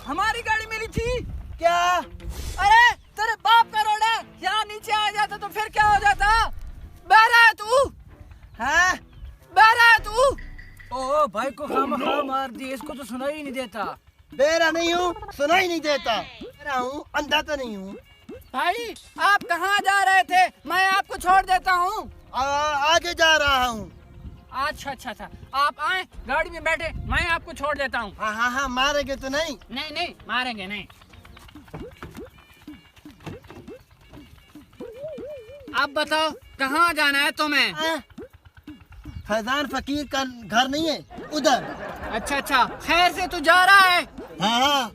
हमारी गाड़ी मिली थी क्या? अरे तेरे बाप का रोड है, यहाँ नीचे आ जाता तो फिर क्या हो जाता? बहरा है तू? हाँ? बहरा है तू? ओ भाई को खामखा मार दी, इसको तो सुनाई ही नहीं देता। बेरा नहीं हूँ, सुनाई नहीं देता। बेरा हूँ, अंधा तो नहीं हूँ। भाई आप कहाँ जा रहे थे? मैं आपको छोड़ देता हूँ। आगे जा रहा हूँ। अच्छा अच्छा अच्छा, आप आए गाड़ी में बैठे, मैं आपको छोड़ देता हूँ। हाँ हाँ हाँ, मारेंगे तो नहीं? नहीं नहीं मारेंगे नहीं। आप बताओ कहाँ जाना है तुम्हें? हाँ? फैजान फकीर का घर नहीं है उधर? अच्छा अच्छा, खैर से तू जा रहा है? हाँ हाँ,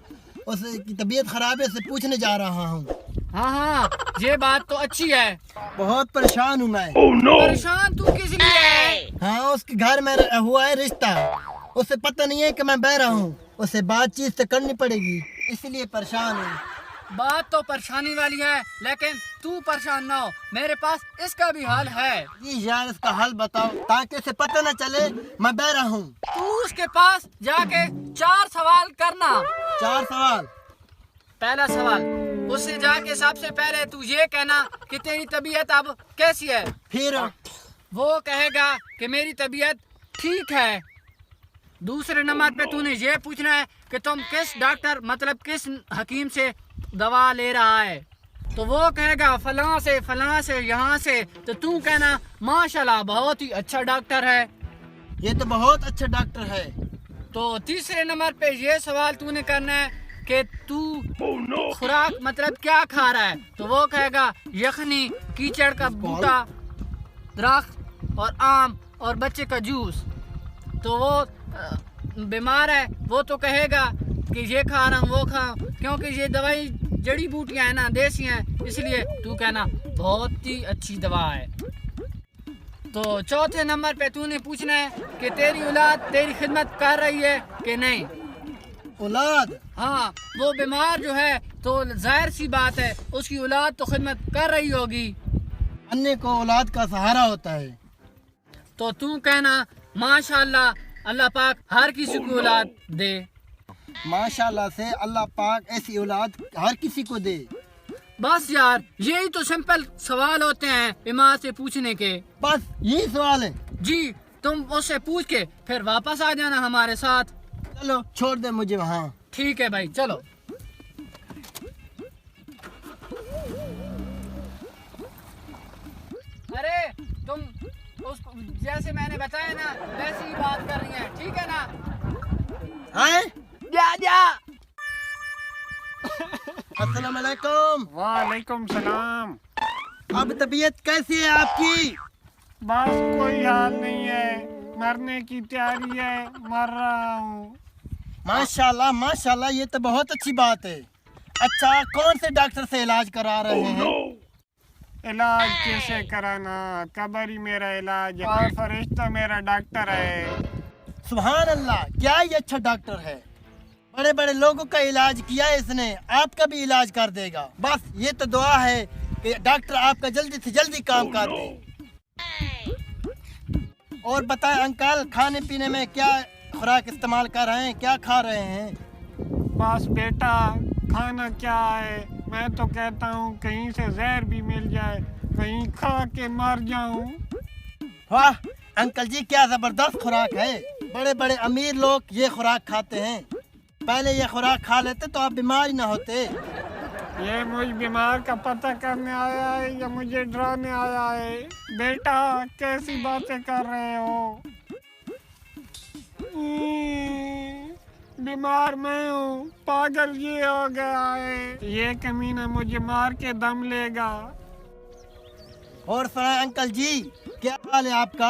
उसकी तबीयत खराब है, से पूछने जा रहा हूँ। हाँ हाँ, ये बात तो अच्छी है। बहुत परेशान हूँ मैं। परेशान तू किस लिए है? हाँ, उसके घर में हुआ है रिश्ता, उसे पता नहीं है कि मैं बहरा हूँ, उसे बातचीत से करनी पड़ेगी, इसलिए परेशान हूँ। बात तो परेशानी वाली है, लेकिन तू परेशान ना हो, मेरे पास इसका भी हल है। जी यार, इसका हल बताओ ताकि उसे पता न चले मैं बहरा हूँ। तू उसके पास जाके 4 सवाल करना। 4 सवाल? पहला सवाल, उससे जाके सबसे पहले तू ये कहना कि तेरी तबीयत अब कैसी है। फिर? वो कहेगा कि मेरी तबीयत ठीक है। दूसरे नंबर पे तूने ये पूछना है कि तुम किस डॉक्टर मतलब किस हकीम से दवा ले रहा है। तो वो कहेगा फलां से यहाँ से, तो तू कहना माशाल्लाह बहुत ही अच्छा डॉक्टर है। ये तो बहुत अच्छा डॉक्टर है। तो तीसरे नंबर पे ये सवाल तूने करना है कि तू खुराक मतलब क्या खा रहा है। तो वो कहेगा यखनी, कीचड़ का बूटा, दरख्त और आम और बच्चे का जूस। तो वो बीमार है, वो तो कहेगा कि ये खा रहा हूँ वो खा, क्योंकि ये दवाई जड़ी बूटियाँ हैं ना, देसी हैं, इसलिए तू कहना बहुत ही अच्छी दवा है। तो चौथे नंबर पे तूने पूछना है कि तेरी औलाद तेरी खिदमत कर रही है कि नहीं। औलाद? हाँ, वो बीमार जो है तो जाहिर सी बात है उसकी औलाद तो खिदमत कर रही होगी। अन्य को औलाद का सहारा होता है। तो तू कहना माशाल्लाह, अल्लाह पाक हर किसी को औलाद दे। माशाल्लाह से अल्लाह पाक ऐसी औलाद हर किसी को दे। बस यार, यही तो सिंपल सवाल होते हैं बीमार से पूछने के। बस यही सवाल है? जी, तुम उससे पूछ के फिर वापस आ जाना हमारे साथ। चलो छोड़ दे मुझे वहाँ। ठीक है भाई, चलो। अरे तुम उसको जैसे मैंने बताया ना वैसे ही बात कर रही है, ठीक है ना? हैं? जा जा। अस्सलाम वालेकुम। वालेकुम सलाम। अब तबीयत कैसी है आपकी? बस कोई हाल नहीं है, मरने की तैयारी है, मर रहा हूँ। माशाल्लाह माशाल्लाह, ये तो बहुत अच्छी बात है। अच्छा, कौन से डॉक्टर से इलाज करा रहे हैं? इलाज कैसे कराना, कबर ही मेरा इलाज है और फरिश्ता मेरा डॉक्टर है। सुभान अल्लाह, क्या ये अच्छा डॉक्टर है। बड़े बड़े लोगों का इलाज किया है इसने, आपका भी इलाज कर देगा। बस ये तो दुआ है कि डॉक्टर आपका जल्दी से जल्दी काम कर दे। और बताएं अंकल, खाने पीने में क्या खुराक इस्तेमाल कर रहे हैं, क्या खा रहे हैं? बस बेटा, खाना क्या है, मैं तो कहता हूँ कहीं से जहर भी मिल जाए, कहीं खा के मर जाऊँ। वाह अंकल जी, क्या जबरदस्त खुराक है। बड़े बड़े अमीर लोग ये खुराक खाते हैं। पहले ये खुराक खा लेते तो आप बीमार ही ना होते। ये मुझ बीमार का पता करने आया है या मुझे डराने आया है? बेटा कैसी बातें कर रहे हो? बीमार मैं हूँ, पागल ये हो गया है। ये कमीना मुझे मार के दम लेगा। और सुना अंकल जी, क्या हाल है आपका?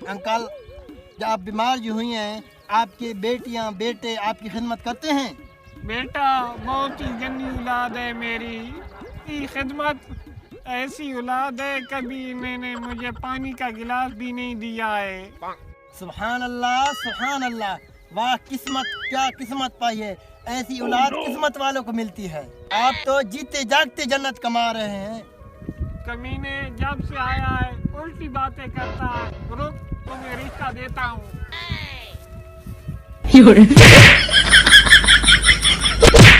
अंकल, जब आप बीमार जो हुई हैं, आपके बेटियां बेटे आपकी खिदमत करते हैं? बेटा बहुत ही गंदी औलाद है मेरी। ये खिदमत ऐसी औलाद है, कभी इन्होंने मुझे पानी का गिलास भी नहीं दिया है। सुभान अल्लाह सुभान अल्लाह, वाह किस्मत, क्या किस्मत पाई है। ऐसी औलाद किस्मत वालों को मिलती है। आप तो जीते जागते जन्नत कमा रहे हैं। कमीने जब से आया है उल्टी बातें करता है। रुक, तुम्हें रिश्ता देता हूँ।